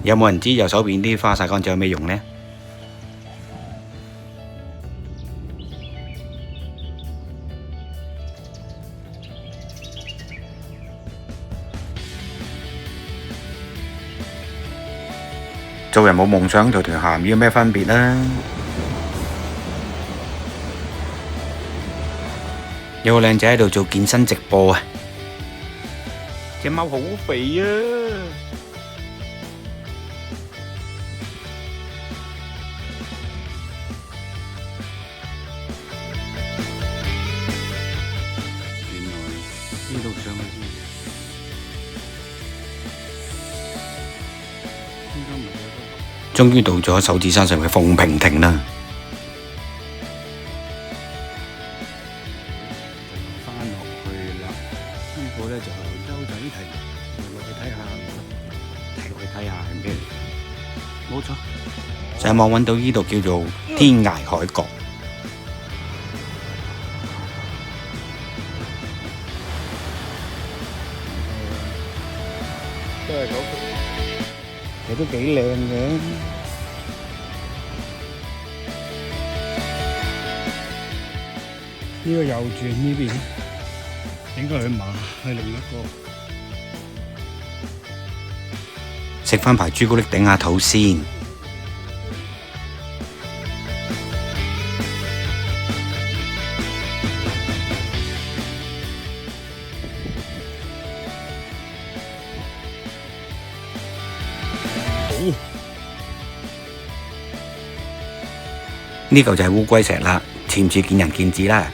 有冇人知右手邊啲花曬乾淨有咩用呢？做人冇夢想同條鹹魚有咩分別呢？有個靚仔喺度做健身直播啊！隻貓好肥啊！原來呢度上去先。終於到咗手指山上嘅鳳屏亭啦！翻落去啦，呢個咧就洲仔亭，落去睇下係咩嚟？冇錯，上網揾到呢度叫做天涯海角。都係嗰個。其實都幾靚嘅，呢個右轉呢邊，應該去馬去另一個。食返排朱古力頂下肚先。呢嚿就係烏龜石啦，似唔似見仁見智啦。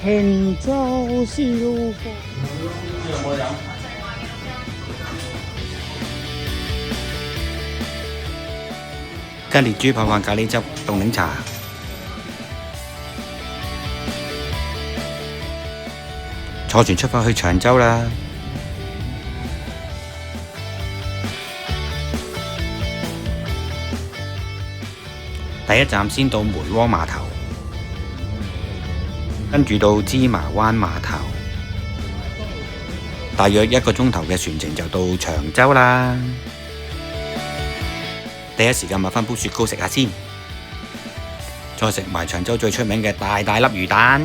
輕舟小貨。有冇飲？加烈豬泡飯咖喱汁凍檸茶。坐船出發去長洲啦！第一站先到梅窩碼頭，跟住到芝麻灣碼頭，大約1個鐘頭嘅船程就到長洲啦。第一時間買返杯雪糕食下先，再食埋長洲最出名嘅大大粒魚蛋。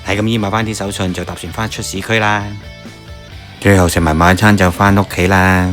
係咁依買返啲手信就搭船返出市區啦，最後食埋晚餐就返屋企啦。